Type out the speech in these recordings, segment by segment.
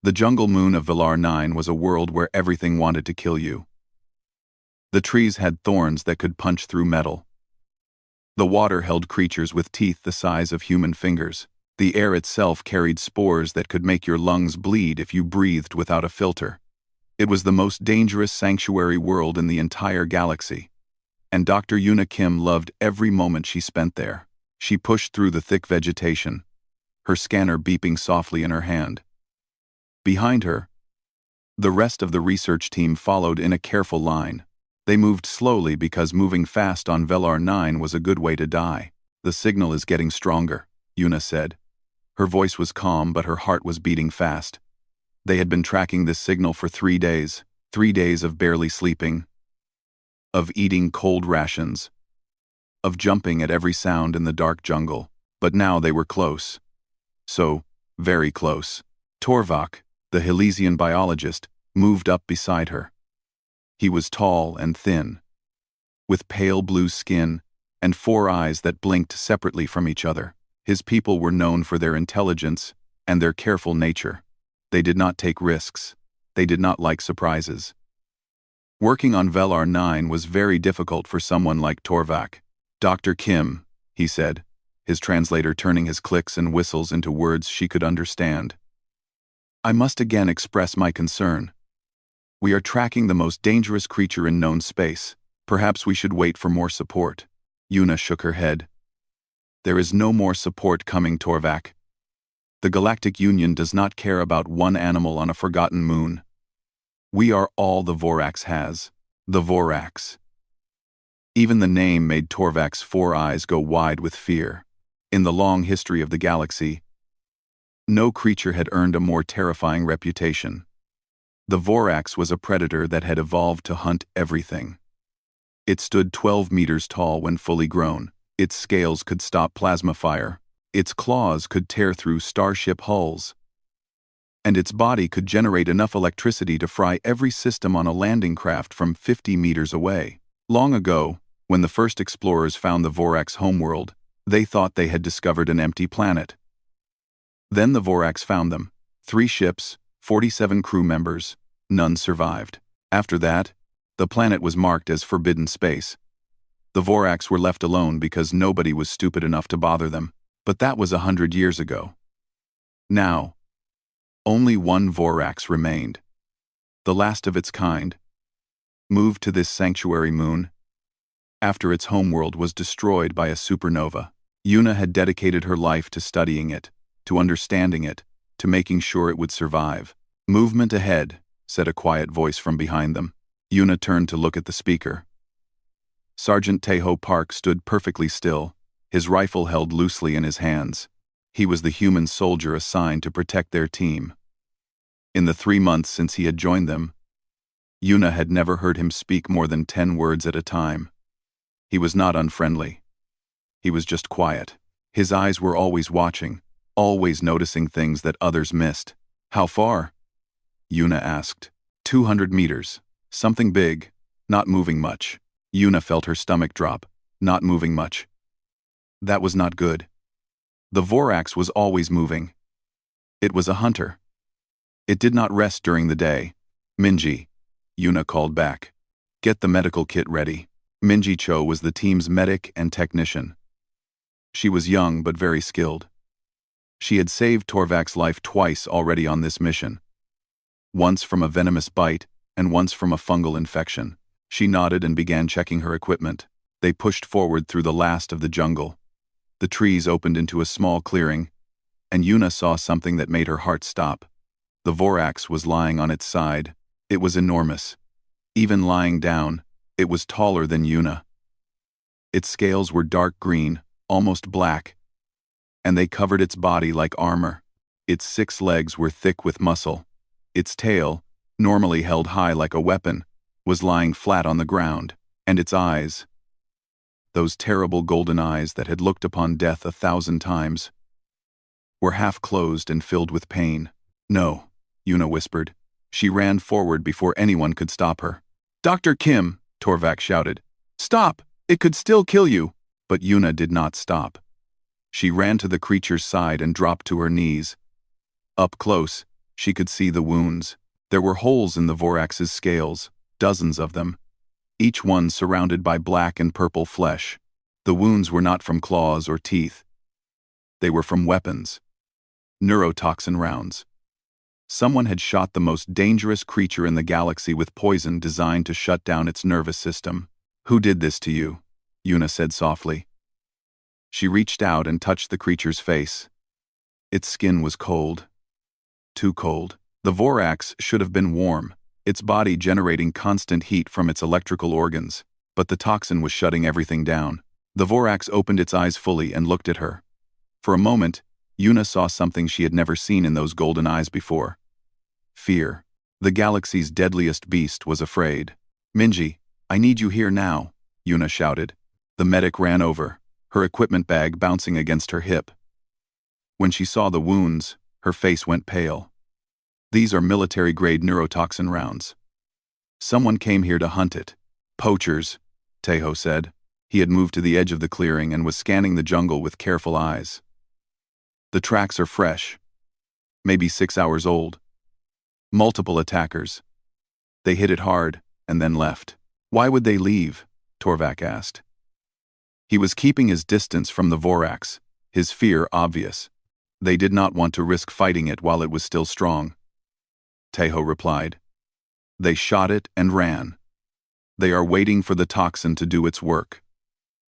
The jungle moon of Velar 9 was a world where everything wanted to kill you. The trees had thorns that could punch through metal. The water held creatures with teeth the size of human fingers. The air itself carried spores that could make your lungs bleed if you breathed without a filter. It was the most dangerous sanctuary world in the entire galaxy. And Dr. Yuna Kim loved every moment she spent there. She pushed through the thick vegetation, her scanner beeping softly in her hand. Behind her, the rest of the research team followed in a careful line. They moved slowly because moving fast on Velar 9 was a good way to die. "The signal is getting stronger," Yuna said. Her voice was calm, but her heart was beating fast. They had been tracking this signal for 3 days, 3 days of barely sleeping, of eating cold rations, of jumping at every sound in the dark jungle. But now they were close. So, very close. Torvak, the Hilesian biologist, moved up beside her. He was tall and thin, with pale blue skin and 4 eyes that blinked separately from each other. His people were known for their intelligence and their careful nature. They did not take risks. They did not like surprises. Working on Velar 9 was very difficult for someone like Torvak. "Dr. Kim," he said, his translator turning his clicks and whistles into words she could understand. "I must again express my concern. We are tracking the most dangerous creature in known space. Perhaps we should wait for more support." Yuna shook her head. "There is no more support coming, Torvak. The Galactic Union does not care about one animal on a forgotten moon. We are all the Vorax has. The Vorax." Even the name made Torvak's 4 eyes go wide with fear. In the long history of the galaxy, no creature had earned a more terrifying reputation. The Vorax was a predator that had evolved to hunt everything. It stood 12 meters tall when fully grown. Its scales could stop plasma fire. Its claws could tear through starship hulls. And its body could generate enough electricity to fry every system on a landing craft from 50 meters away. Long ago, when the first explorers found the Vorax homeworld, they thought they had discovered an empty planet. Then the Vorax found them. 3 ships, 47 crew members. None survived. After that, the planet was marked as forbidden space. The Vorax were left alone because nobody was stupid enough to bother them. But that was 100 years ago. Now, only one Vorax remained. The last of its kind. Moved to this sanctuary moon after its homeworld was destroyed by a supernova. Yuna had dedicated her life to studying it, to understanding it, to making sure it would survive. "Movement ahead," said a quiet voice from behind them. Yuna turned to look at the speaker. Sergeant Tejo Park stood perfectly still, his rifle held loosely in his hands. He was the human soldier assigned to protect their team. In the 3 months since he had joined them, Yuna had never heard him speak more than 10 words at a time. He was not unfriendly. He was just quiet. His eyes were always watching, always noticing things that others missed. "How far?" Yuna asked. 200 meters. Something big, not moving much." Yuna felt her stomach drop. Not moving much. That was not good. The Vorax was always moving. It was a hunter. It did not rest during the day. "Minji," Yuna called back. "Get the medical kit ready." Minji Cho was the team's medic and technician. She was young but very skilled. She had saved Torvak's life twice already on this mission. Once from a venomous bite and once from a fungal infection. She nodded and began checking her equipment. They pushed forward through the last of the jungle. The trees opened into a small clearing, and Yuna saw something that made her heart stop. The Vorax was lying on its side. It was enormous. Even lying down, it was taller than Yuna. Its scales were dark green, almost black, and they covered its body like armor. Its 6 legs were thick with muscle. Its tail, normally held high like a weapon, was lying flat on the ground, and its eyes, those terrible golden eyes that had looked upon death 1,000 times, were half closed and filled with pain. "No," Yuna whispered. She ran forward before anyone could stop her. "Dr. Kim," Torvak shouted. "Stop! It could still kill you!" But Yuna did not stop. She ran to the creature's side and dropped to her knees. Up close, She could see the wounds. There were holes in the Vorax's scales, dozens of them, each one surrounded by black and purple flesh. The wounds were not from claws or teeth. They were from weapons. Neurotoxin rounds. Someone had shot the most dangerous creature in the galaxy with poison designed to shut down its nervous system. "Who did this to you?" Yuna said softly. She reached out and touched the creature's face. Its skin was cold. Too cold. The Vorax should have been warm, its body generating constant heat from its electrical organs, but the toxin was shutting everything down. The Vorax opened its eyes fully and looked at her. For a moment, Yuna saw something she had never seen in those golden eyes before. Fear. The galaxy's deadliest beast was afraid. "Minji, I need you here now," Yuna shouted. The medic ran over, her equipment bag bouncing against her hip. When she saw the wounds, her face went pale. "These are military-grade neurotoxin rounds. Someone came here to hunt it." "Poachers," Tejo said. He had moved to the edge of the clearing and was scanning the jungle with careful eyes. "The tracks are fresh. Maybe 6 hours old. Multiple attackers. They hit it hard, and then left." "Why would they leave?" Torvak asked. He was keeping his distance from the Vorax, his fear obvious. They did not want to risk fighting it while it was still strong. Tejo replied. "They shot it and ran. They are waiting for the toxin to do its work.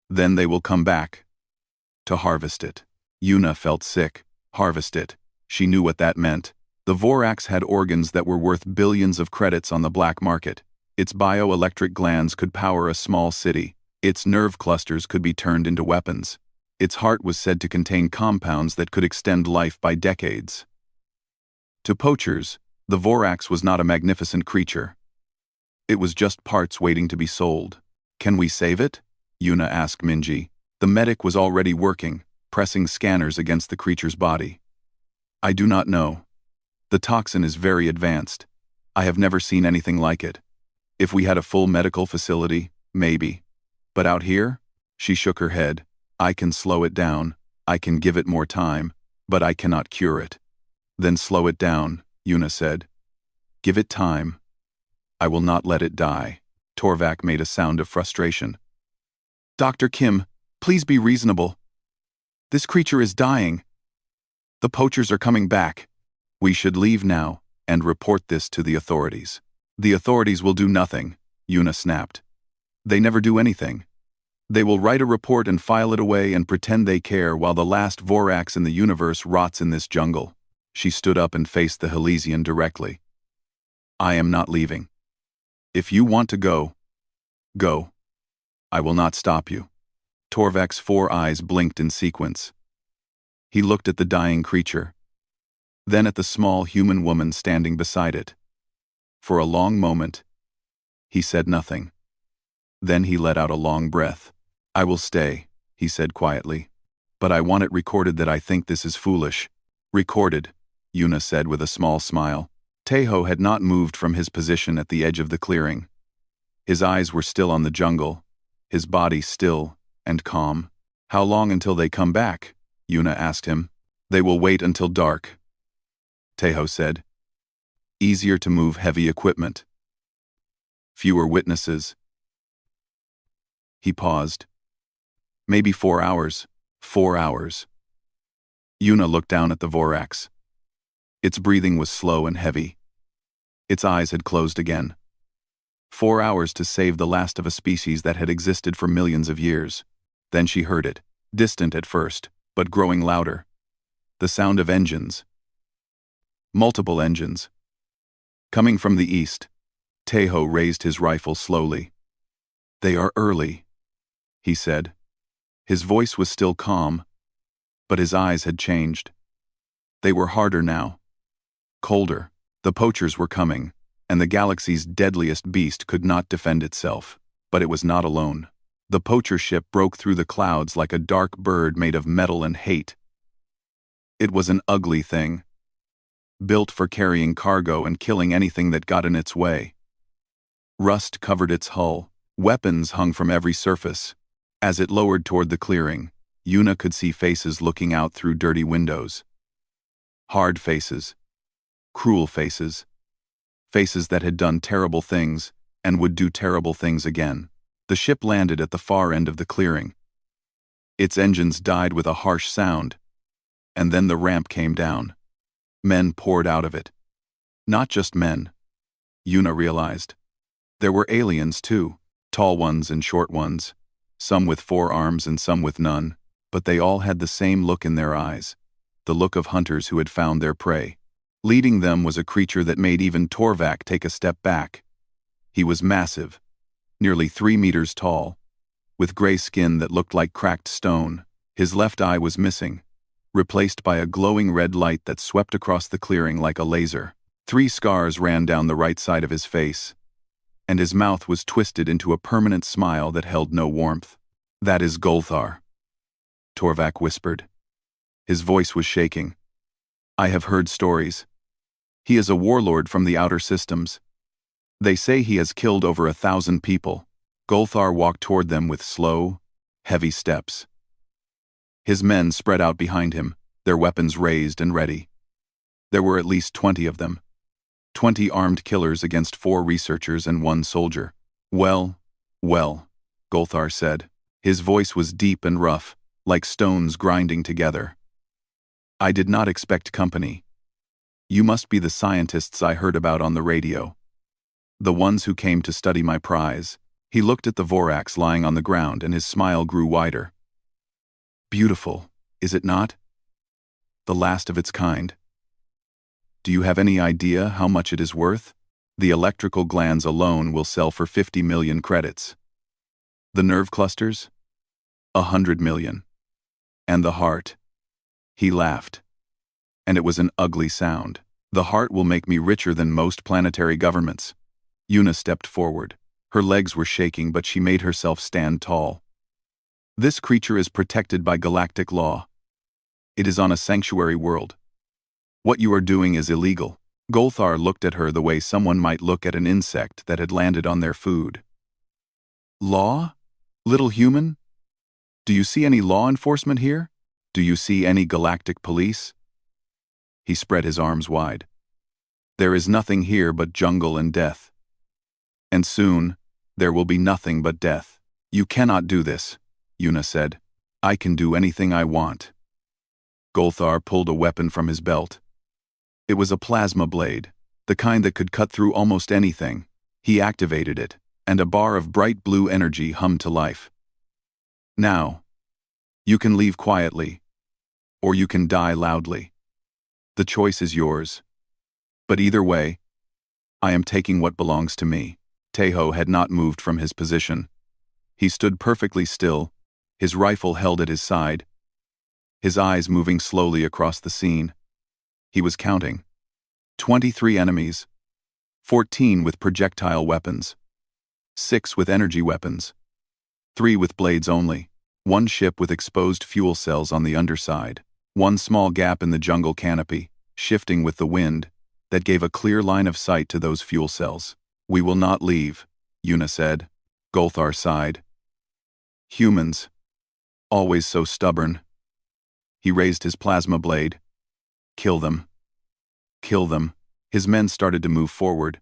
Then they will come back. To harvest it." Yuna felt sick. Harvest it. She knew what that meant. The Vorax had organs that were worth billions of credits on the black market. Its bioelectric glands could power a small city. Its nerve clusters could be turned into weapons. Its heart was said to contain compounds that could extend life by decades. To poachers, the Vorax was not a magnificent creature. It was just parts waiting to be sold. "Can we save it?" Yuna asked Minji. The medic was already working, pressing scanners against the creature's body. "I do not know. The toxin is very advanced. I have never seen anything like it. If we had a full medical facility, maybe. But out here?" She shook her head. "I can slow it down. I can give it more time, but I cannot cure it." "Then slow it down," Yuna said. "Give it time. I will not let it die." Torvak made a sound of frustration. "Dr. Kim, please be reasonable. This creature is dying. The poachers are coming back. We should leave now and report this to the authorities." "The authorities will do nothing," Yuna snapped. "They never do anything. They will write a report and file it away and pretend they care while the last Vorax in the universe rots in this jungle." She stood up and faced the Helesian directly. "I am not leaving. If you want to go, go. I will not stop you." Torvak's 4 eyes blinked in sequence. He looked at the dying creature, then at the small human woman standing beside it. For a long moment, he said nothing. Then he let out a long breath. "I will stay," he said quietly. "But I want it recorded that I think this is foolish." "Recorded," Yuna said with a small smile. Tejo had not moved from his position at the edge of the clearing. His eyes were still on the jungle, his body still and calm. "How long until they come back?" Yuna asked him. "They will wait until dark," Tejo said. "Easier to move heavy equipment. Fewer witnesses." He paused. "Maybe 4 hours. 4 hours." Yuna looked down at the Vorax. Its breathing was slow and heavy. Its eyes had closed again. 4 hours to save the last of a species that had existed for millions of years. Then she heard it, distant at first, but growing louder. The sound of engines. Multiple engines. Coming from the east. Tejo raised his rifle slowly. "They are early," he said. His voice was still calm, but his eyes had changed. They were harder now. Colder. The poachers were coming, and the galaxy's deadliest beast could not defend itself. But it was not alone. The poacher ship broke through the clouds like a dark bird made of metal and hate. It was an ugly thing, built for carrying cargo and killing anything that got in its way. Rust covered its hull. Weapons hung from every surface. As it lowered toward the clearing, Yuna could see faces looking out through dirty windows. Hard faces. Cruel faces. Faces that had done terrible things and would do terrible things again. The ship landed at the far end of the clearing. Its engines died with a harsh sound, and then the ramp came down. Men poured out of it. Not just men. Yuna realized. There were aliens too, tall ones and short ones, some with 4 arms and some with none, but they all had the same look in their eyes, the look of hunters who had found their prey. Leading them was a creature that made even Torvak take a step back. He was massive, nearly 3 meters tall, with gray skin that looked like cracked stone. His left eye was missing, replaced by a glowing red light that swept across the clearing like a laser. 3 scars ran down the right side of his face, and his mouth was twisted into a permanent smile that held no warmth. "That is Golthar," Torvak whispered. His voice was shaking. "I have heard stories. He is a warlord from the outer systems. They say he has killed over 1,000 people." Golthar walked toward them with slow, heavy steps. His men spread out behind him, their weapons raised and ready. There were at least 20 of them. 20 armed killers against 4 researchers and 1 soldier. Well, Golthar said. His voice was deep and rough, like stones grinding together. "I did not expect company. You must be the scientists I heard about on the radio. The ones who came to study my prize." He looked at the Vorax lying on the ground and his smile grew wider. "Beautiful, is it not? The last of its kind. Do you have any idea how much it is worth? The electrical glands alone will sell for 50 million credits. The nerve clusters? 100 million. And the heart?" He laughed. And it was an ugly sound. "The heart will make me richer than most planetary governments." Yuna stepped forward. Her legs were shaking, but she made herself stand tall. "This creature is protected by galactic law. It is on a sanctuary world. What you are doing is illegal." Golthar looked at her the way someone might look at an insect that had landed on their food. "Law? Little human? Do you see any law enforcement here? Do you see any galactic police?" He spread his arms wide. "There is nothing here but jungle and death. And soon, there will be nothing but death." "You cannot do this," Yuna said. "I can do anything I want." Golthar pulled a weapon from his belt. It was a plasma blade, the kind that could cut through almost anything. He activated it, and a bar of bright blue energy hummed to life. "Now, you can leave quietly, or you can die loudly. The choice is yours. But either way, I am taking what belongs to me." Tejo had not moved from his position. He stood perfectly still, his rifle held at his side, his eyes moving slowly across the scene. He was counting. 23 enemies, 14 with projectile weapons, 6 with energy weapons, 3 with blades only, 1 ship with exposed fuel cells on the underside, 1 small gap in the jungle canopy, shifting with the wind, that gave a clear line of sight to those fuel cells. "We will not leave," Yuna said. Golthar sighed. "Humans. Always so stubborn." He raised his plasma blade. "Kill them. Kill them." His men started to move forward.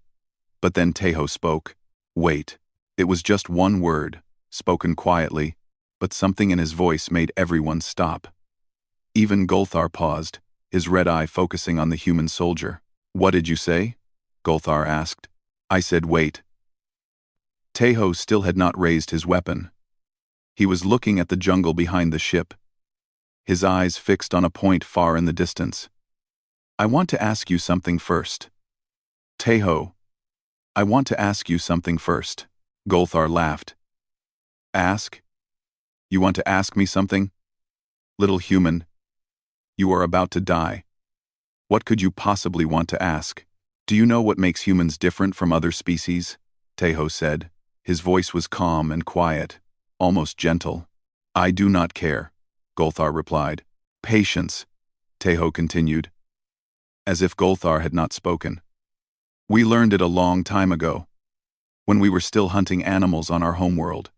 But then Tejo spoke. "Wait." It was just 1 word, spoken quietly, but something in his voice made everyone stop. Even Golthar paused, his red eye focusing on the human soldier. "What did you say?" Golthar asked. "I said wait." Tejo still had not raised his weapon. He was looking at the jungle behind the ship, his eyes fixed on a point far in the distance. "I want to ask you something first." "Tejo, I want to ask you something first." Golthar laughed. "Ask? You want to ask me something? Little human, you are about to die. What could you possibly want to ask?" "Do you know what makes humans different from other species?" Tejo said. His voice was calm and quiet, almost gentle. "I do not care," Golthar replied. "Patience," Tejo continued, as if Golthar had not spoken. "We learned it a long time ago, when we were still hunting animals on our homeworld.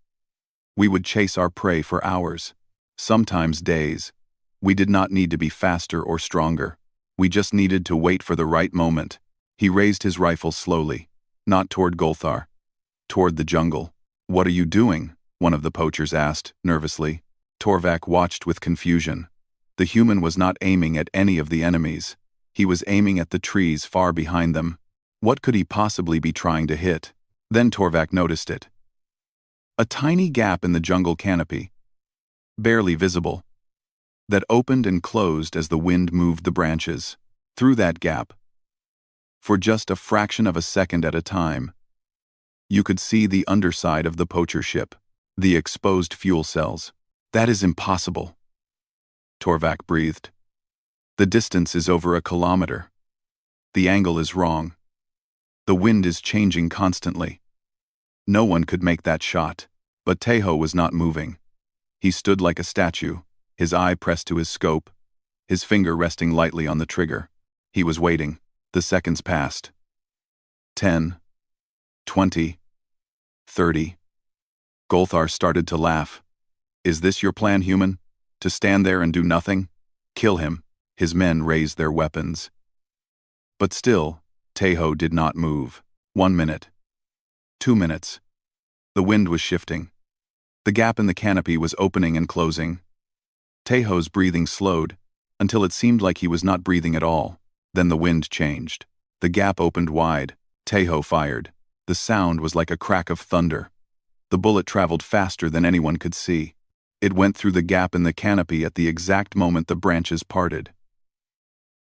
We would chase our prey for hours, sometimes days. We did not need to be faster or stronger. We just needed to wait for the right moment. He raised his rifle slowly, not toward Golthar, toward the jungle. "What are you doing?" one of the poachers asked, nervously. Torvak watched with confusion. The human was not aiming at any of the enemies. He was aiming at the trees far behind them. What could he possibly be trying to hit? Then Torvak noticed it. A tiny gap in the jungle canopy, barely visible, that opened and closed as the wind moved the branches. Through that gap, for just a fraction of a second at a time, you could see the underside of the poacher ship, the exposed fuel cells. "That is impossible," Torvak breathed. "The distance is over a kilometer. The angle is wrong. The wind is changing constantly. No one could make that shot." But Tejo was not moving. He stood like a statue, his eye pressed to his scope, his finger resting lightly on the trigger. He was waiting. The seconds passed. 10, 20, 30. Golthar started to laugh. "Is this your plan, human? To stand there and do nothing? Kill him." His men raised their weapons. But still, Tejo did not move. 1 minute. 2 minutes. The wind was shifting. The gap in the canopy was opening and closing. Tejo's breathing slowed, until it seemed like he was not breathing at all. Then the wind changed. The gap opened wide. Tejo fired. The sound was like a crack of thunder. The bullet traveled faster than anyone could see. It went through the gap in the canopy at the exact moment the branches parted.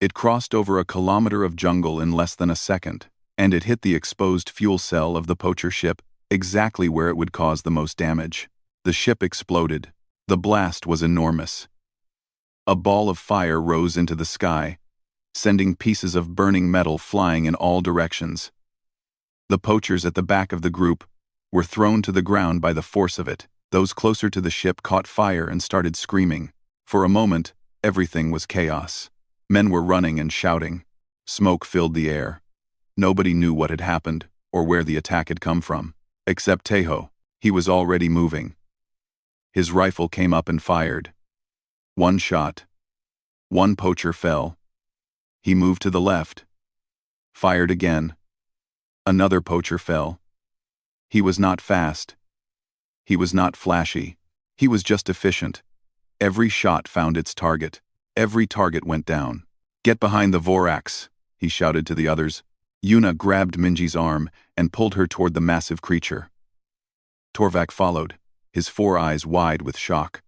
It crossed over a kilometer of jungle in less than a second, and it hit the exposed fuel cell of the poacher ship exactly where it would cause the most damage. The ship exploded. The blast was enormous. A ball of fire rose into the sky, sending pieces of burning metal flying in all directions. The poachers at the back of the group were thrown to the ground by the force of it. Those closer to the ship caught fire and started screaming. For a moment, everything was chaos. Men were running and shouting. Smoke filled the air. Nobody knew what had happened or where the attack had come from. Except Tejo. He was already moving. His rifle came up and fired. 1 shot. 1 poacher fell. He moved to the left. Fired again. Another poacher fell. He was not fast. He was not flashy. He was just efficient. Every shot found its target. Every target went down. "Get behind the Vorax," he shouted to the others. Yuna grabbed Minji's arm and pulled her toward the massive creature. Torvak followed, his 4 eyes wide with shock.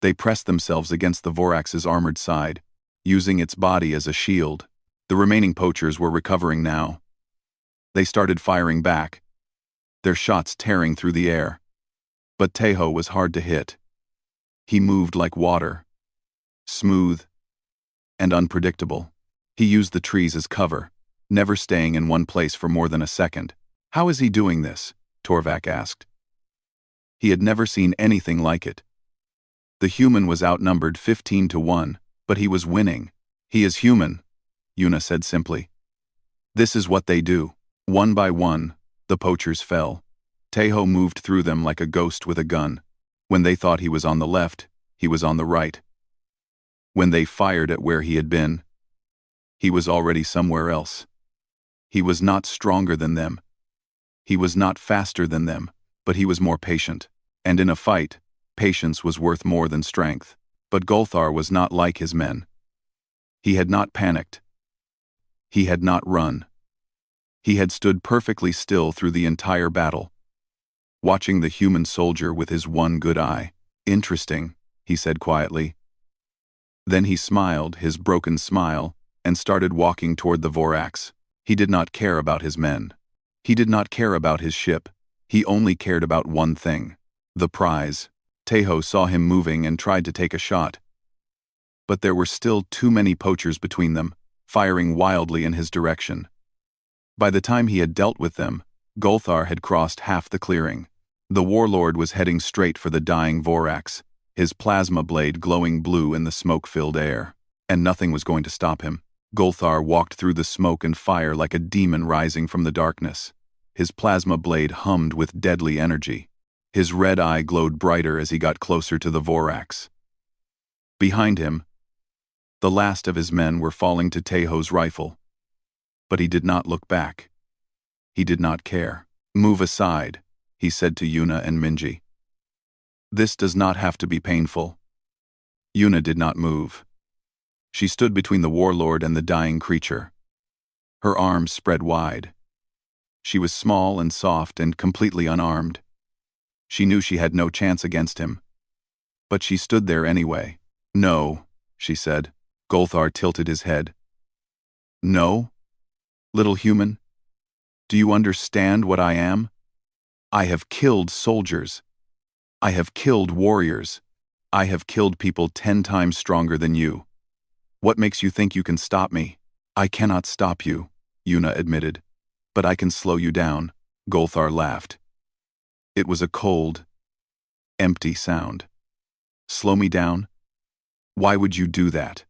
They pressed themselves against the Vorax's armored side, using its body as a shield. The remaining poachers were recovering now. They started firing back, their shots tearing through the air. But Tejo was hard to hit. He moved like water, smooth and unpredictable. He used the trees as cover, never staying in one place for more than a second. "How is he doing this?" Torvak asked. He had never seen anything like it. The human was outnumbered 15 to 1, but he was winning. "He is human," Yuna said simply. "This is what they do." One by one, the poachers fell. Tejo moved through them like a ghost with a gun. When they thought he was on the left, he was on the right. When they fired at where he had been, he was already somewhere else. He was not stronger than them. He was not faster than them, but he was more patient. And in a fight, patience was worth more than strength. But Golthar was not like his men. He had not panicked. He had not run. He had stood perfectly still through the entire battle, watching the human soldier with his one good eye. "Interesting," he said quietly. Then he smiled, his broken smile, and started walking toward the Vorax. He did not care about his men. He did not care about his ship. He only cared about one thing: the prize. Tejo saw him moving and tried to take a shot. But there were still too many poachers between them, firing wildly in his direction. By the time he had dealt with them, Golthar had crossed half the clearing. The warlord was heading straight for the dying Vorax, his plasma blade glowing blue in the smoke-filled air. And nothing was going to stop him. Golthar walked through the smoke and fire like a demon rising from the darkness. His plasma blade hummed with deadly energy. His red eye glowed brighter as he got closer to the Vorax. Behind him, The last of his men were falling to Taeho's rifle. But he did not look back. He did not care. "Move aside," he said to Yuna and Minji. "This does not have to be painful." Yuna did not move. She stood between the warlord and the dying creature. Her arms spread wide. She was small and soft and completely unarmed. She knew she had no chance against him. But she stood there anyway. "No," she said. Golthar tilted his head. "No? Little human? Do you understand what I am? I have killed soldiers. I have killed warriors. I have killed people 10 times stronger than you. What makes you think you can stop me?" "I cannot stop you," Yuna admitted. "But I can slow you down," Golthar laughed. It was a cold, empty sound. "Slow me down? Why would you do that?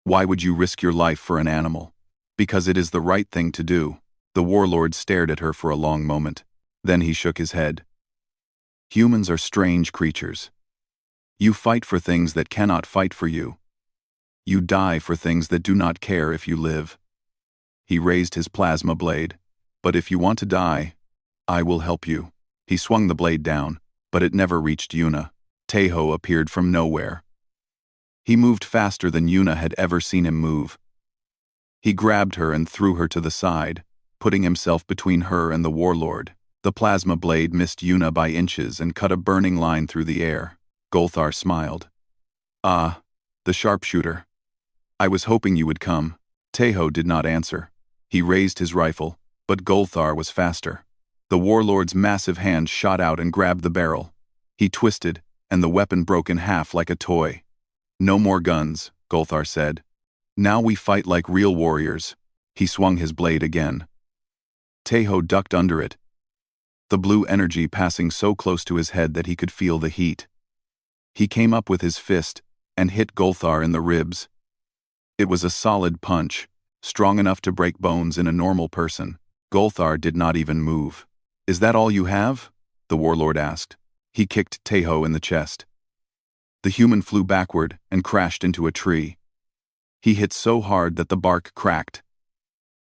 Why would you risk your life for an animal?" "Because it is the right thing to do." The warlord stared at her for a long moment. Then he shook his head. "Humans are strange creatures. You fight for things that cannot fight for you. You die for things that do not care if you live." He raised his plasma blade. "But if you want to die, I will help you." He swung the blade down, but it never reached Yuna. Taeho appeared from nowhere. He moved faster than Yuna had ever seen him move. He grabbed her and threw her to the side, putting himself between her and the warlord. The plasma blade missed Yuna by inches and cut a burning line through the air. Golthar smiled. "Ah, the sharpshooter. I was hoping you would come." Taeho did not answer. He raised his rifle, but Golthar was faster. The warlord's massive hand shot out and grabbed the barrel. He twisted, and the weapon broke in half like a toy. "No more guns," Golthar said. "Now we fight like real warriors." He swung his blade again. Taeho ducked under it, the blue energy passing so close to his head that he could feel the heat. He came up with his fist and hit Golthar in the ribs. It was a solid punch, strong enough to break bones in a normal person. Golthar did not even move. "Is that all you have?" the warlord asked. He kicked Taeho in the chest. The human flew backward and crashed into a tree. He hit so hard that the bark cracked.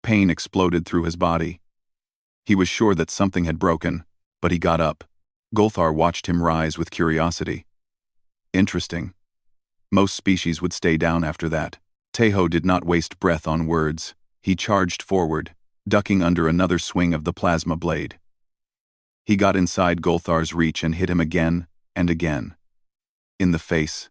Pain exploded through his body. He was sure that something had broken, but he got up. Golthar watched him rise with curiosity. Interesting. Most species would stay down after that. Taeho did not waste breath on words. He charged forward, ducking under another swing of the plasma blade. He got inside Golthar's reach and hit him again and again. In the face,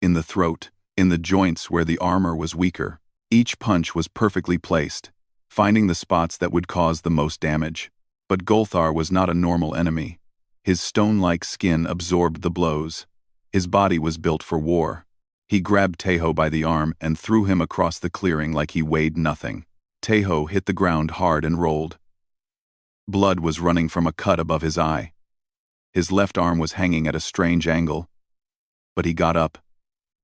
in the throat, in the joints where the armor was weaker. Each punch was perfectly placed, finding the spots that would cause the most damage. But Golthar was not a normal enemy. His stone-like skin absorbed the blows. His body was built for war. He grabbed Taeho by the arm and threw him across the clearing like he weighed nothing. Taeho hit the ground hard and rolled. Blood was running from a cut above his eye. His left arm was hanging at a strange angle. But he got up.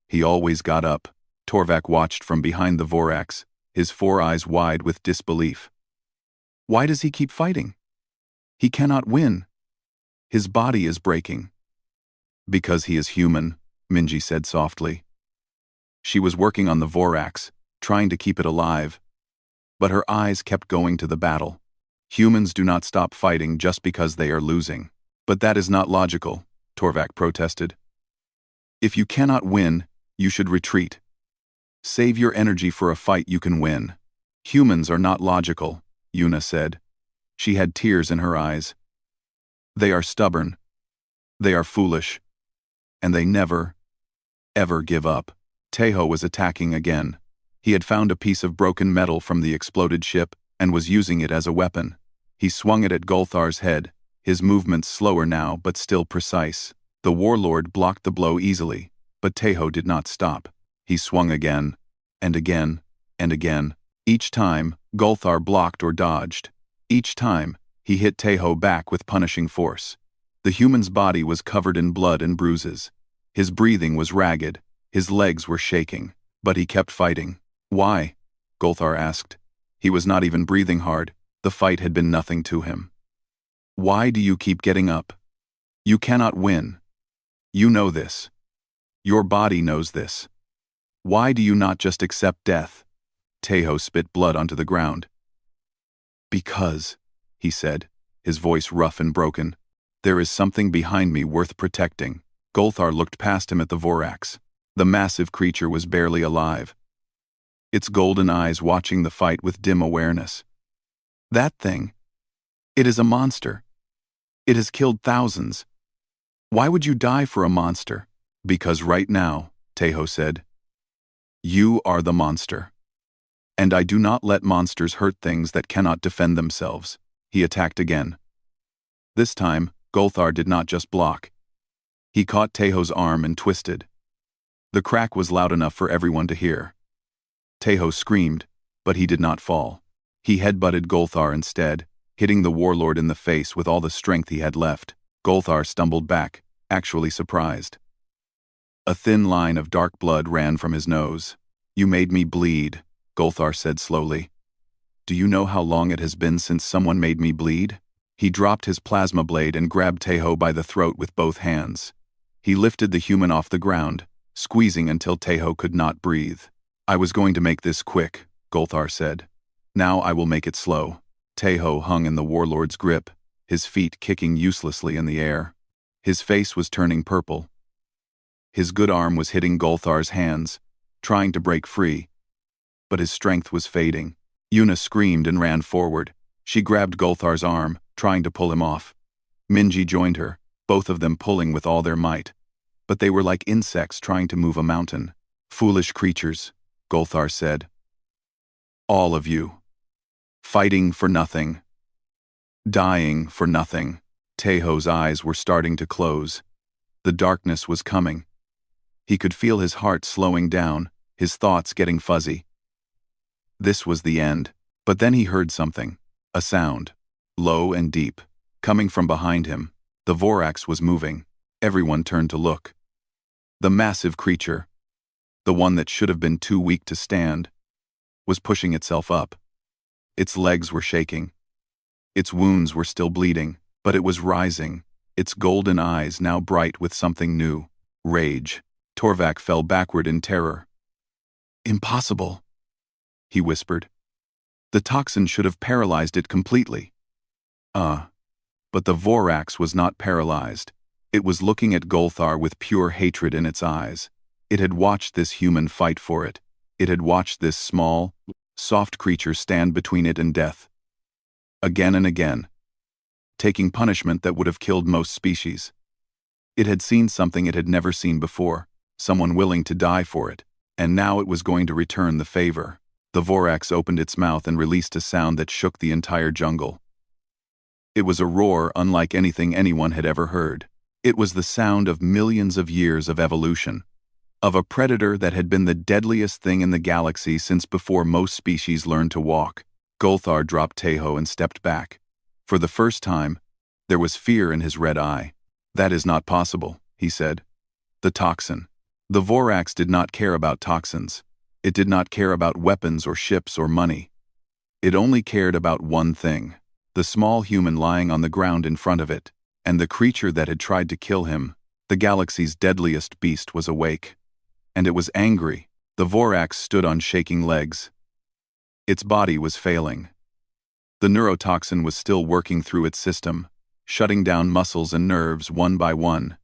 He always got up. Torvak watched from behind the Vorax, his 4 eyes wide with disbelief. Why does he keep fighting? He cannot win. His body is breaking. Because he is human, Minji said softly. She was working on the Vorax, trying to keep it alive. But her eyes kept going to the battle. Humans do not stop fighting just because they are losing. But that is not logical, Torvak protested. If you cannot win, you should retreat. Save your energy for a fight you can win. Humans are not logical, Yuna said. She had tears in her eyes. They are stubborn. They are foolish. And they never, ever give up. Taeho was attacking again. He had found a piece of broken metal from the exploded ship and was using it as a weapon. He swung it at Golthar's head, his movements slower now but still precise. The warlord blocked the blow easily, but Taeho did not stop. He swung again, and again, and again. Each time, Golthar blocked or dodged. Each time, he hit Taeho back with punishing force. The human's body was covered in blood and bruises. His breathing was ragged, his legs were shaking, but he kept fighting. Why? Golthar asked. He was not even breathing hard. The fight had been nothing to him. Why do you keep getting up? You cannot win. You know this. Your body knows this. Why do you not just accept death? Teho spit blood onto the ground. Because, he said, his voice rough and broken, there is something behind me worth protecting. Golthar looked past him at the Vorax. The massive creature was barely alive, its golden eyes watching the fight with dim awareness. That thing. It is a monster. It has killed thousands. Why would you die for a monster? Because right now, Teho said, you are the monster. And I do not let monsters hurt things that cannot defend themselves. He attacked again. This time, Golthar did not just block. He caught Teho's arm and twisted. The crack was loud enough for everyone to hear. Teho screamed, but he did not fall. He headbutted Golthar instead, hitting the warlord in the face with all the strength he had left. Golthar stumbled back, actually surprised. A thin line of dark blood ran from his nose. You made me bleed, Golthar said slowly. Do you know how long it has been since someone made me bleed? He dropped his plasma blade and grabbed Teho by the throat with both hands. He lifted the human off the ground, squeezing until Teho could not breathe. I was going to make this quick, Golthar said. Now I will make it slow. Teho hung in the warlord's grip, his feet kicking uselessly in the air. His face was turning purple. His good arm was hitting Golthar's hands, trying to break free, but his strength was fading. Yuna screamed and ran forward. She grabbed Golthar's arm, trying to pull him off. Minji joined her, both of them pulling with all their might. But they were like insects trying to move a mountain. Foolish creatures, Golthar said. All of you. Fighting for nothing. Dying for nothing. Teho's eyes were starting to close. The darkness was coming. He could feel his heart slowing down, his thoughts getting fuzzy. This was the end. But then he heard something. A sound. Low and deep. Coming from behind him. The Vorax was moving. Everyone turned to look. The massive creature, the one that should have been too weak to stand, was pushing itself up. Its legs were shaking. Its wounds were still bleeding, but it was rising, its golden eyes now bright with something new. Rage. Torvak fell backward in terror. Impossible, he whispered. The toxin should have paralyzed it completely. But the Vorax was not paralyzed. It was looking at Golthar with pure hatred in its eyes. It had watched this human fight for it. It had watched this small, soft creature stand between it and death. Again and again. Taking punishment that would have killed most species. It had seen something it had never seen before, someone willing to die for it, and now it was going to return the favor. The Vorax opened its mouth and released a sound that shook the entire jungle. It was a roar unlike anything anyone had ever heard. It was the sound of millions of years of evolution, of a predator that had been the deadliest thing in the galaxy since before most species learned to walk. Golthar dropped Teho and stepped back. For the first time, there was fear in his red eye. That is not possible, he said. The toxin. The Vorax did not care about toxins. It did not care about weapons or ships or money. It only cared about one thing. The small human lying on the ground in front of it, and the creature that had tried to kill him. The galaxy's deadliest beast was awake. And it was angry. The Vorax stood on shaking legs. Its body was failing. The neurotoxin was still working through its system, shutting down muscles and nerves one by one.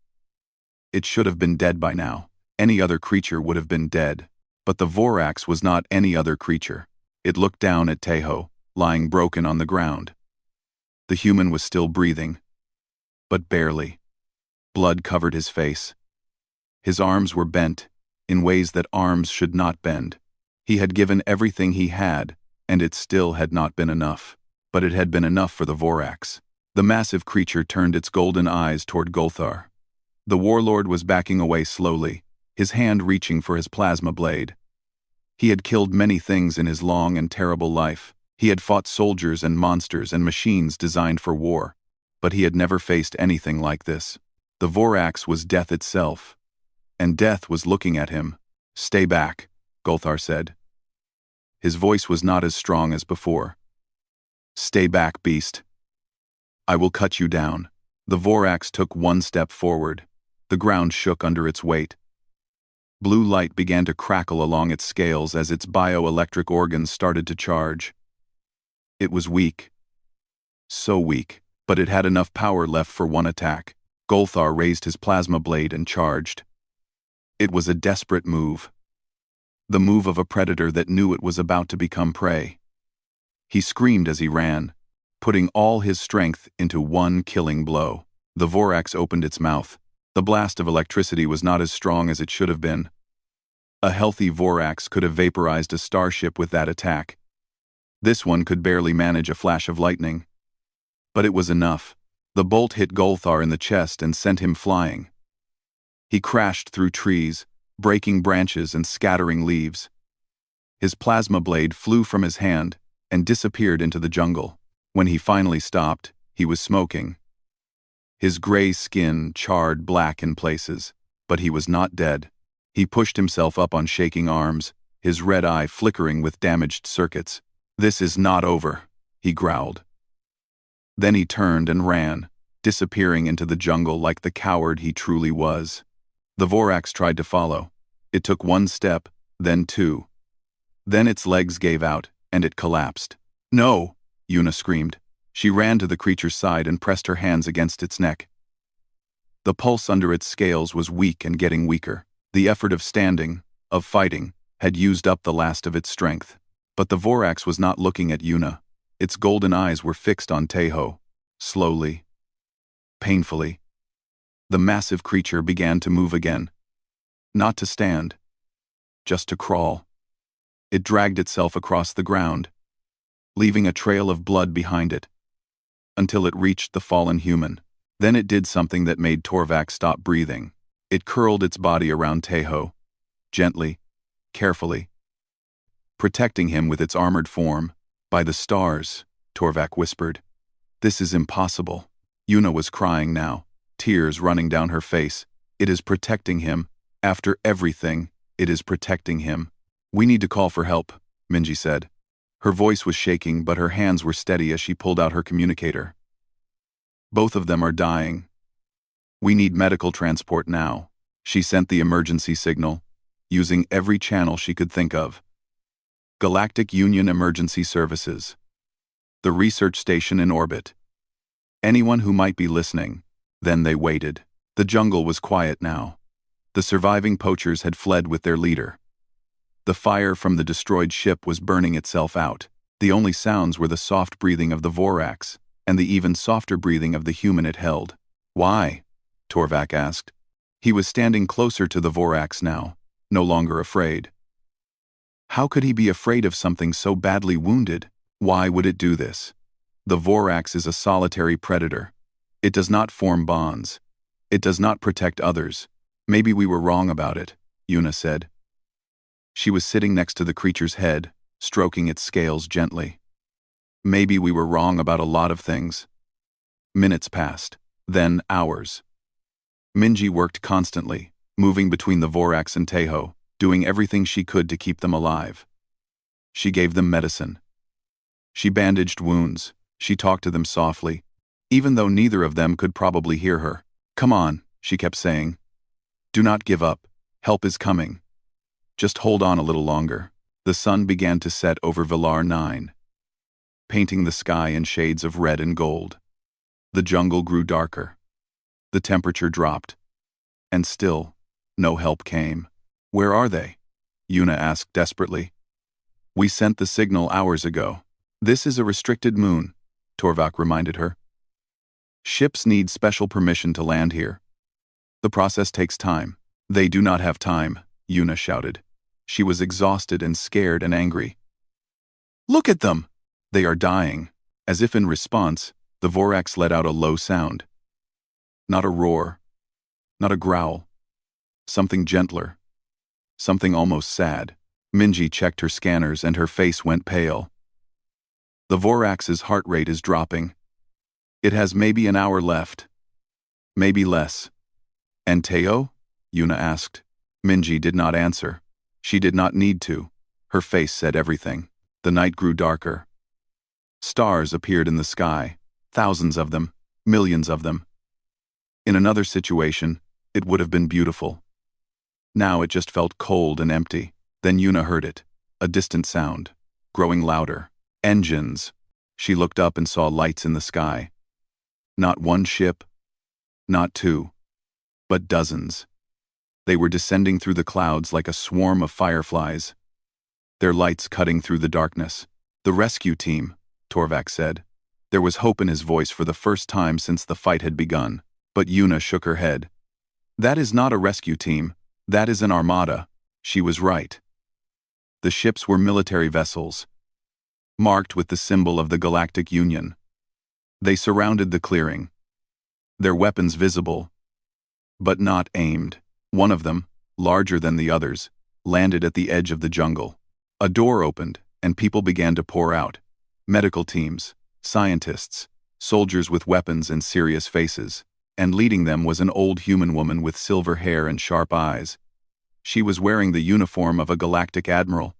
It should have been dead by now. Any other creature would have been dead. But the Vorax was not any other creature. It looked down at Teho, lying broken on the ground. The human was still breathing, but barely. Blood covered his face. His arms were bent, in ways that arms should not bend. He had given everything he had, and it still had not been enough. But it had been enough for the Vorax. The massive creature turned its golden eyes toward Golthar. The warlord was backing away slowly, his hand reaching for his plasma blade. He had killed many things in his long and terrible life. He had fought soldiers and monsters and machines designed for war. But he had never faced anything like this. The Vorax was death itself. And death was looking at him. Stay back, Golthar said. His voice was not as strong as before. Stay back, beast. I will cut you down. The Vorax took one step forward. The ground shook under its weight. Blue light began to crackle along its scales as its bioelectric organs started to charge. It was weak. So weak, but it had enough power left for one attack. Golthar raised his plasma blade and charged. It was a desperate move. The move of a predator that knew it was about to become prey. He screamed as he ran, putting all his strength into one killing blow. The Vorax opened its mouth. The blast of electricity was not as strong as it should have been. A healthy Vorax could have vaporized a starship with that attack. This one could barely manage a flash of lightning. But it was enough. The bolt hit Golthar in the chest and sent him flying. He crashed through trees, breaking branches and scattering leaves. His plasma blade flew from his hand and disappeared into the jungle. When he finally stopped, he was smoking. His gray skin charred black in places, but he was not dead. He pushed himself up on shaking arms, his red eye flickering with damaged circuits. "This is not over," he growled. Then he turned and ran, disappearing into the jungle like the coward he truly was. The Vorax tried to follow. It took one step, then two. Then its legs gave out, and it collapsed. "No!" Yuna screamed. She ran to the creature's side and pressed her hands against its neck. The pulse under its scales was weak and getting weaker. The effort of standing, of fighting, had used up the last of its strength. But the Vorax was not looking at Yuna. Its golden eyes were fixed on Tejo. Slowly, painfully, the massive creature began to move again. Not to stand, just to crawl. It dragged itself across the ground, leaving a trail of blood behind it, until it reached the fallen human. Then it did something that made Torvak stop breathing. It curled its body around Tejo, gently, carefully, protecting him with its armored form. "By the stars," Torvak whispered. "This is impossible." Yuna was crying now, tears running down her face. "It is protecting him. After everything, it is protecting him." "We need to call for help," Minji said. Her voice was shaking, but her hands were steady as she pulled out her communicator. "Both of them are dying. We need medical transport now." She sent the emergency signal, using every channel she could think of. Galactic Union Emergency Services. The research station in orbit. Anyone who might be listening. Then they waited. The jungle was quiet now. The surviving poachers had fled with their leader. The fire from the destroyed ship was burning itself out. The only sounds were the soft breathing of the Vorax, and the even softer breathing of the human it held. "Why?" Torvak asked. He was standing closer to the Vorax now, no longer afraid. How could he be afraid of something so badly wounded? Why would it do this? The Vorax is a solitary predator. It does not form bonds. It does not protect others. "Maybe we were wrong about it," Yuna said. She was sitting next to the creature's head, stroking its scales gently. "Maybe we were wrong about a lot of things." Minutes passed, then hours. Minji worked constantly, moving between the Vorax and Tejo, doing everything she could to keep them alive. She gave them medicine. She bandaged wounds. She talked to them softly, even though neither of them could probably hear her. "Come on," she kept saying. "Do not give up. Help is coming. Just hold on a little longer." The sun began to set over Villar 9, painting the sky in shades of red and gold. The jungle grew darker. The temperature dropped. And still, no help came. "Where are they?" Yuna asked desperately. "We sent the signal hours ago." "This is a restricted moon," Torvak reminded her. "Ships need special permission to land here. The process takes time." "They do not have time," Yuna shouted. She was exhausted and scared and angry. "Look at them! They are dying." As if in response, the Vorax let out a low sound. Not a roar. Not a growl. Something gentler. Something almost sad. Minji checked her scanners and her face went pale. The Vorax's heart rate is dropping. It has maybe an hour left. Maybe less. "And Teo?" Yuna asked. Minji did not answer. She did not need to. Her face said everything. The night grew darker. Stars appeared in the sky. Thousands of them. Millions of them. In another situation, it would have been beautiful. Now it just felt cold and empty. Then Yuna heard it. A distant sound. Growing louder. Engines. She looked up and saw lights in the sky. Not one ship. Not two. But dozens. They were descending through the clouds like a swarm of fireflies. Their lights cutting through the darkness. The rescue team, Torvak said. There was hope in his voice for the first time since the fight had begun. But Yuna shook her head. That is not a rescue team. That is an armada. She was right. The ships were military vessels, marked with the symbol of the Galactic Union. They surrounded the clearing, their weapons visible, but not aimed. One of them, larger than the others, landed at the edge of the jungle. A door opened, and people began to pour out. Medical teams, scientists, soldiers with weapons and serious faces, and leading them was an old human woman with silver hair and sharp eyes. She was wearing the uniform of a galactic admiral,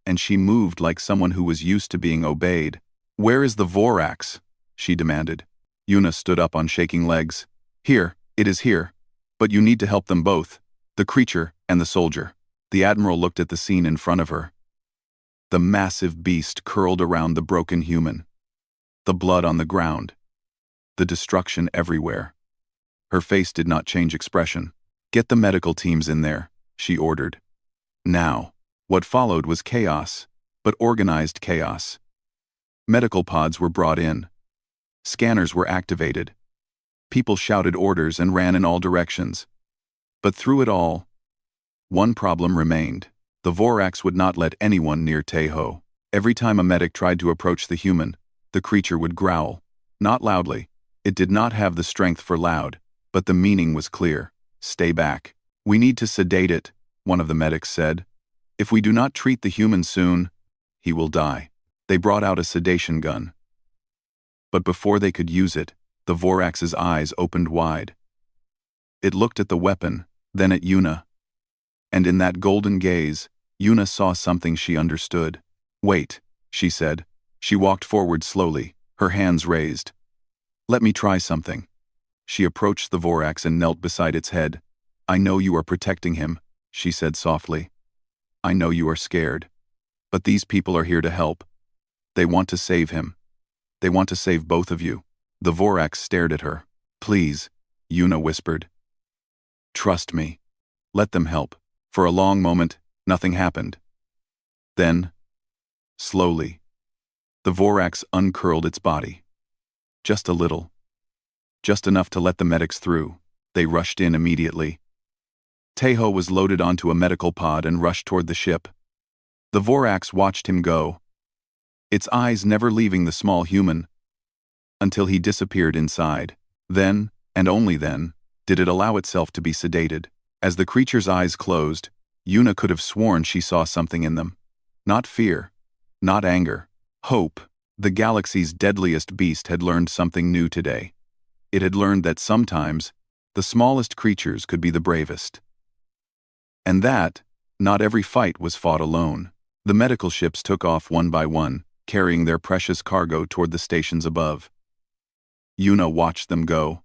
and she moved like someone who was used to being obeyed. "Where is the Vorax?" she demanded. Yuna stood up on shaking legs. "Here, it is here. But you need to help them both, the creature and the soldier." The admiral looked at the scene in front of her. The massive beast curled around the broken human. The blood on the ground. The destruction everywhere. Her face did not change expression. "Get the medical teams in there," she ordered. Now, what followed was chaos, but organized chaos. Medical pods were brought in. Scanners were activated. People shouted orders and ran in all directions. But through it all, one problem remained. The Vorax would not let anyone near Teho. Every time a medic tried to approach the human, the creature would growl. Not loudly. It did not have the strength for loud, but the meaning was clear. "Stay back. We need to sedate it," one of the medics said. "If we do not treat the human soon, he will die." They brought out a sedation gun. But before they could use it, the Vorax's eyes opened wide. It looked at the weapon, then at Yuna. And in that golden gaze, Yuna saw something she understood. "Wait," she said. She walked forward slowly, her hands raised. "Let me try something." She approached the Vorax and knelt beside its head. "I know you are protecting him," she said softly. "I know you are scared. But these people are here to help. They want to save him. They want to save both of you." The Vorax stared at her. "Please," Yuna whispered. "Trust me. Let them help." For a long moment, nothing happened. Then, slowly, the Vorax uncurled its body. Just a little. Just enough to let the medics through. They rushed in immediately. Teho was loaded onto a medical pod and rushed toward the ship. The Vorax watched him go, its eyes never leaving the small human, until he disappeared inside. Then, and only then, did it allow itself to be sedated. As the creature's eyes closed, Yuna could have sworn she saw something in them. Not fear, not anger, hope. The galaxy's deadliest beast had learned something new today. It had learned that sometimes, the smallest creatures could be the bravest. And that, not every fight was fought alone. The medical ships took off one by one, carrying their precious cargo toward the stations above. Yuna watched them go.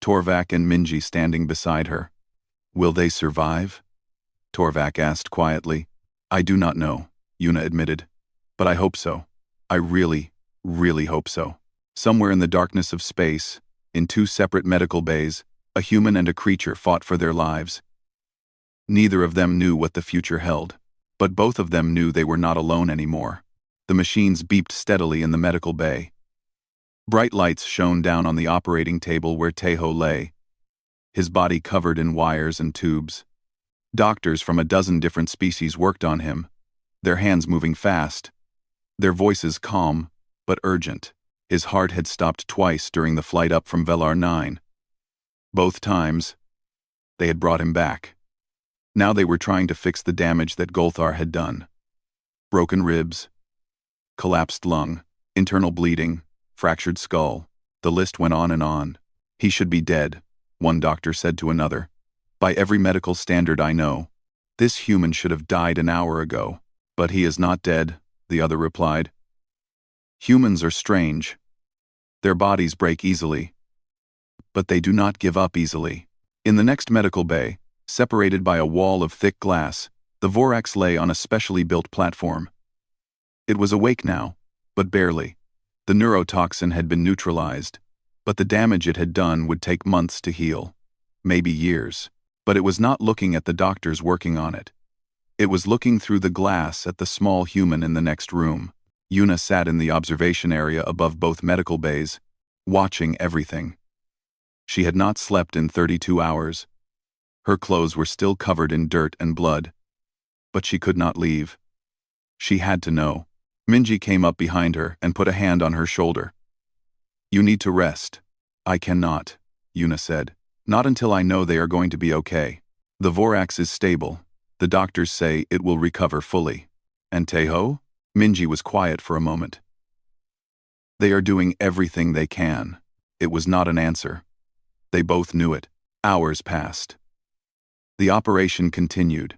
Torvak and Minji standing beside her. "Will they survive?" Torvak asked quietly. "I do not know," Yuna admitted. "But I hope so. I really, really hope so." Somewhere in the darkness of space, in two separate medical bays, a human and a creature fought for their lives. Neither of them knew what the future held, but both of them knew they were not alone anymore. The machines beeped steadily in the medical bay. Bright lights shone down on the operating table where Teho lay, his body covered in wires and tubes. Doctors from a dozen different species worked on him, their hands moving fast, their voices calm but urgent. His heart had stopped twice during the flight up from Velar 9. Both times, they had brought him back. Now they were trying to fix the damage that Golthar had done. Broken ribs, collapsed lung, internal bleeding, fractured skull. The list went on and on. "He should be dead," one doctor said to another. "By every medical standard I know, this human should have died an hour ago." "But he is not dead," the other replied. "Humans are strange. Their bodies break easily, but they do not give up easily." In the next medical bay, Separated by a wall of thick glass, the Vorax lay on a specially built platform. It was awake now, but barely. The neurotoxin had been neutralized, but the damage it had done would take months to heal. Maybe years. But it was not looking at the doctors working on it. It was looking through the glass at the small human in the next room. Yuna sat in the observation area above both medical bays, watching everything. She had not slept in 32 hours. Her clothes were still covered in dirt and blood. But she could not leave. She had to know. Minji came up behind her and put a hand on her shoulder. "You need to rest." "I cannot," Yuna said. "Not until I know they are going to be okay. The Vorax is stable. The doctors say it will recover fully." "And Taeho?" Minji was quiet for a moment. "They are doing everything they can." It was not an answer. They both knew it. Hours passed. The operation continued.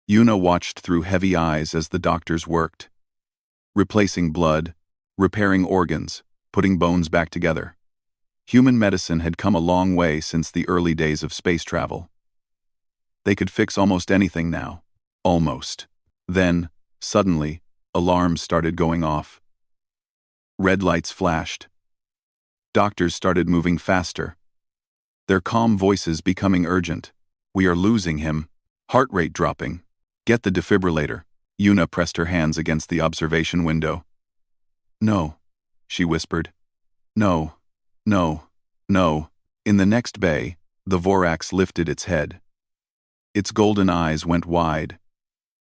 Yuna watched through heavy eyes as the doctors worked. Replacing blood, repairing organs, putting bones back together. Human medicine had come a long way since the early days of space travel. They could fix almost anything now. Almost. Then, suddenly, alarms started going off. Red lights flashed. Doctors started moving faster. Their calm voices becoming urgent. "We are losing him." Heart rate dropping. "Get the defibrillator." Yuna pressed her hands against the observation window. "No," she whispered. "No, no, no." In the next bay, the Vorax lifted its head. Its golden eyes went wide.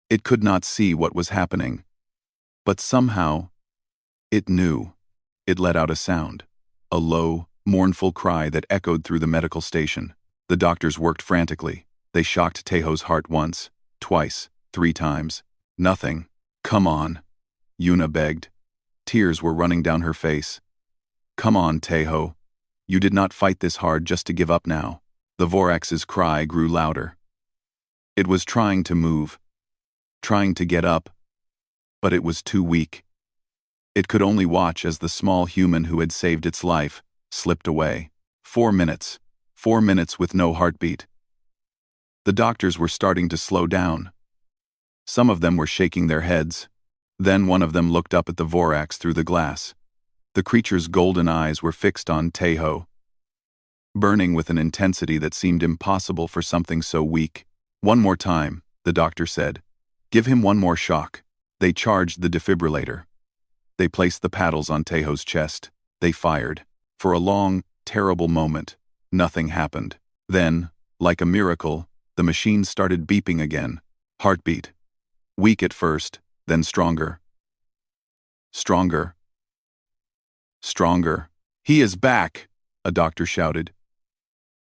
It could not see what was happening. But somehow, it knew. It let out a sound. A low, mournful cry that echoed through the medical station. The doctors worked frantically. They shocked Taeho's heart once, twice, 3 times. Nothing. "Come on," Yuna begged. Tears were running down her face. "Come on, Taeho. You did not fight this hard just to give up now." The Vorax's cry grew louder. It was trying to move, trying to get up, but it was too weak. It could only watch as the small human who had saved its life slipped away. 4 minutes. 4 minutes with no heartbeat. The doctors were starting to slow down. Some of them were shaking their heads. Then one of them looked up at the Vorax through the glass. The creature's golden eyes were fixed on Taeho, burning with an intensity that seemed impossible for something so weak. "One more time," the doctor said. "Give him one more shock." They charged the defibrillator. They placed the paddles on Taeho's chest. They fired. For a long, terrible moment, nothing happened. Then, like a miracle, the machine started beeping again. Heartbeat. Weak at first, then stronger. Stronger. Stronger. "He is back," a doctor shouted.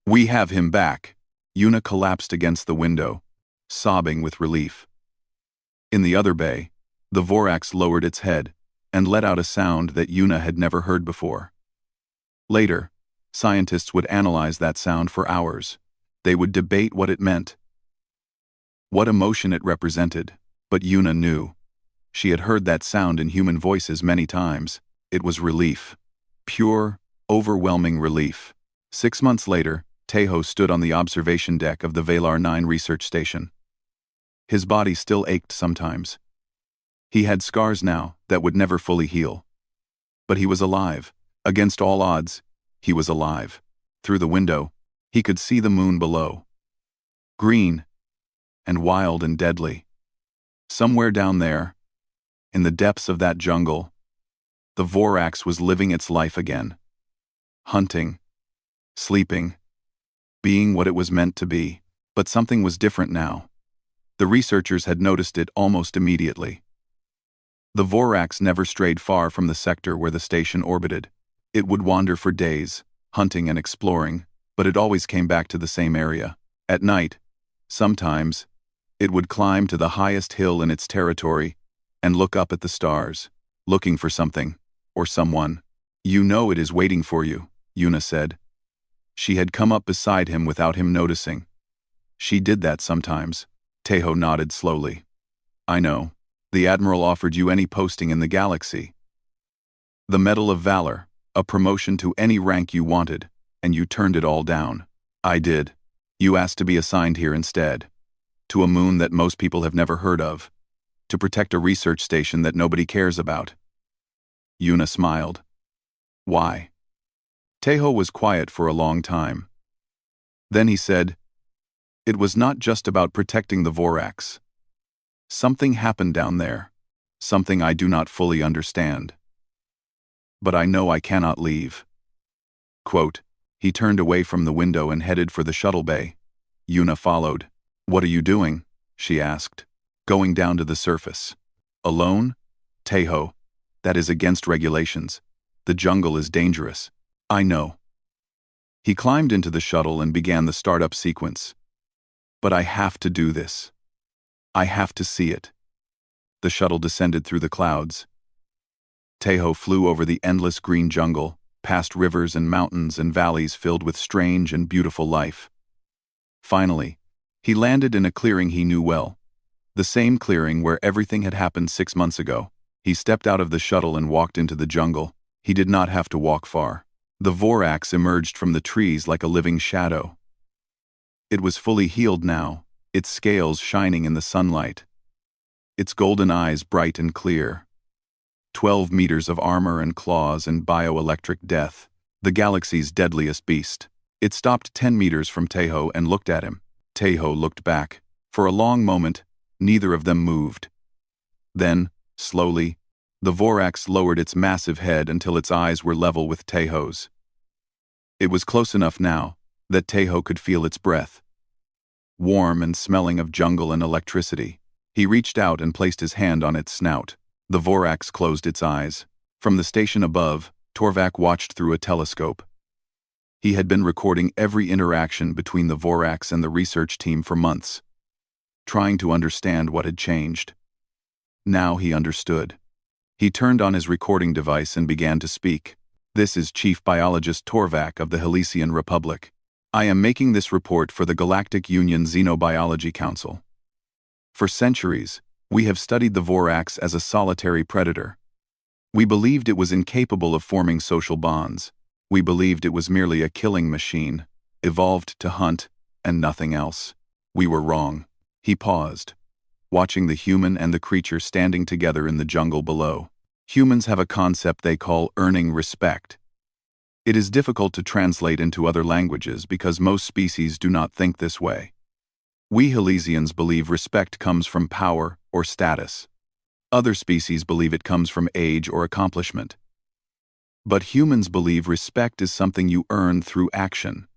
"We have him back." Yuna collapsed against the window, sobbing with relief. In the other bay, the Vorax lowered its head and let out a sound that Yuna had never heard before. Later, scientists would analyze that sound for hours. They would debate what it meant, what emotion it represented, but Yuna knew. She had heard that sound in human voices many times. It was relief. Pure, overwhelming relief. 6 months later, Taeho stood on the observation deck of the Valar 9 research station. His body still ached sometimes. He had scars now that would never fully heal. But he was alive. Against all odds, he was alive. Through the window, he could see the moon below. Green, and wild and deadly. Somewhere down there, in the depths of that jungle, the Vorax was living its life again. Hunting, sleeping, being what it was meant to be. But something was different now. The researchers had noticed it almost immediately. The Vorax never strayed far from the sector where the station orbited. It would wander for days, hunting and exploring, but it always came back to the same area. At night, sometimes, it would climb to the highest hill in its territory and look up at the stars, looking for something, or someone. "You know it is waiting for you," Yuna said. She had come up beside him without him noticing. "She did that sometimes." Taeho nodded slowly. "I know. The Admiral offered you any posting in the galaxy. The Medal of Valor, a promotion to any rank you wanted, and you turned it all down." "I did." You asked to be assigned here instead, to a moon that most people have never heard of, to protect a research station that nobody cares about. Yuna smiled. Why? Teho was quiet for a long time. Then he said, it was not just about protecting the Vorax. Something happened down there, something I do not fully understand. But I know I cannot leave. Quote, he turned away from the window and headed for the shuttle bay. Yuna followed. What are you doing? She asked. Going down to the surface. Alone? Teho, that is against regulations. The jungle is dangerous. I know. He climbed into the shuttle and began the startup sequence. But I have to do this. I have to see it. The shuttle descended through the clouds. Teho flew over the endless green jungle, past rivers and mountains and valleys filled with strange and beautiful life. Finally, he landed in a clearing he knew well. The same clearing where everything had happened 6 months ago. He stepped out of the shuttle and walked into the jungle. He did not have to walk far. The Vorax emerged from the trees like a living shadow. It was fully healed now, its scales shining in the sunlight. Its golden eyes bright and clear. 12 meters of armor and claws and bioelectric death. The galaxy's deadliest beast. It stopped 10 meters from Teho and looked at him. Teho looked back. For a long moment, neither of them moved. Then, slowly, the Vorax lowered its massive head until its eyes were level with Teho's. It was close enough now that Teho could feel its breath. Warm and smelling of jungle and electricity. He reached out and placed his hand on its snout. The Vorax closed its eyes. From the station above, Torvak watched through a telescope. He had been recording every interaction between the Vorax and the research team for months, trying to understand what had changed. Now he understood. He turned on his recording device and began to speak. This is Chief Biologist Torvak of the Helician Republic. I am making this report for the Galactic Union Xenobiology Council. For centuries, we have studied the Vorax as a solitary predator. We believed it was incapable of forming social bonds. We believed it was merely a killing machine, evolved to hunt, and nothing else. We were wrong. He paused, watching the human and the creature standing together in the jungle below. Humans have a concept they call earning respect. It is difficult to translate into other languages because most species do not think this way. We Helicians believe respect comes from power or status. Other species believe it comes from age or accomplishment. But humans believe respect is something you earn through action,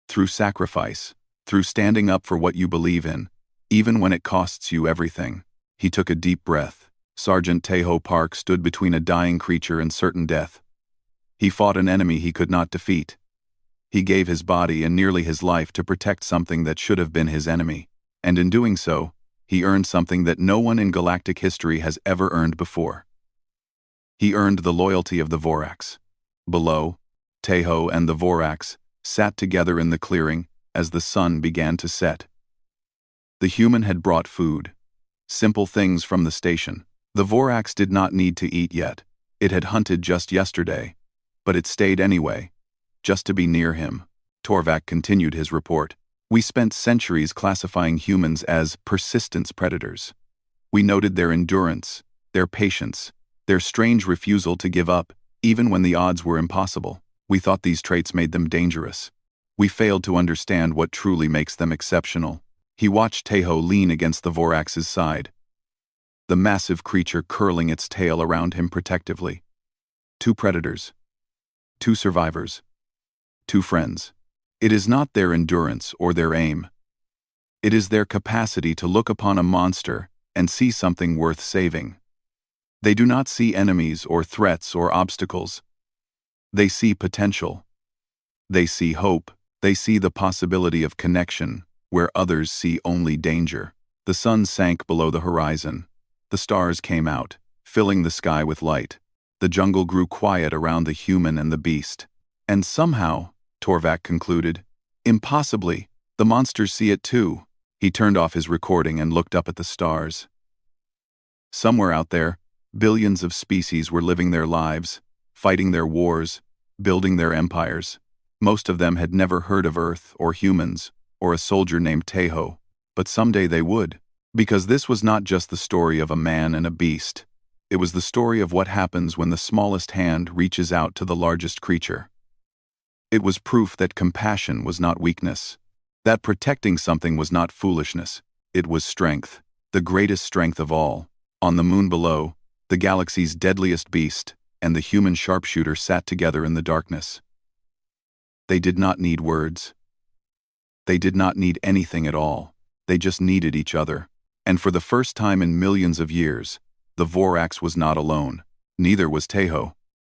through sacrifice, through standing up for what you believe in, even when it costs you everything. He took a deep breath. Sergeant Teho Park stood between a dying creature and certain death. He fought an enemy he could not defeat. He gave his body and nearly his life to protect something that should have been his enemy, and in doing so, he earned something that no one in galactic history has ever earned before. He earned the loyalty of the Vorax. Below, Teho and the Vorax sat together in the clearing as the sun began to set. The human had brought food, simple things from the station. The Vorax did not need to eat yet. It had hunted just yesterday, but it stayed anyway, just to be near him. Torvak continued his report. We spent centuries classifying humans as persistence predators. We noted their endurance, their patience, their strange refusal to give up, even when the odds were impossible. We thought these traits made them dangerous. We failed to understand what truly makes them exceptional. He watched Teho lean against the Vorax's side, the massive creature curling its tail around him protectively. 2 predators. 2 survivors. 2 friends. It is not their endurance or their aim. It is their capacity to look upon a monster and see something worth saving. They do not see enemies or threats or obstacles. They see potential. They see hope. They see the possibility of connection, where others see only danger. The sun sank below the horizon. The stars came out, filling the sky with light. The jungle grew quiet around the human and the beast. And somehow, Torvak concluded, impossibly, the monsters see it too. He turned off his recording and looked up at the stars. Somewhere out there, billions of species were living their lives, fighting their wars, building their empires. Most of them had never heard of Earth or humans, or a soldier named Tejo, but someday they would. Because this was not just the story of a man and a beast. It was the story of what happens when the smallest hand reaches out to the largest creature. It was proof that compassion was not weakness. That protecting something was not foolishness. It was strength, the greatest strength of all. On the moon below, the galaxy's deadliest beast and the human sharpshooter sat together in the darkness. They did not need words. They did not need anything at all. They just needed each other. And for the first time in millions of years, the Vorax was not alone. Neither was Tejo.